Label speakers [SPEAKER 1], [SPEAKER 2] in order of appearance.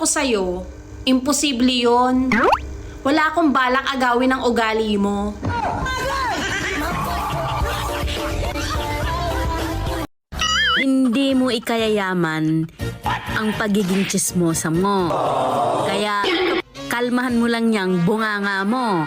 [SPEAKER 1] ako sa'yo, imposible yon. Wala akong balak agawin ang ugali mo.
[SPEAKER 2] Hindi mo ikayayaman ang pagiging tsismosa mo. Kaya kalmahan mo lang yang bunganga mo.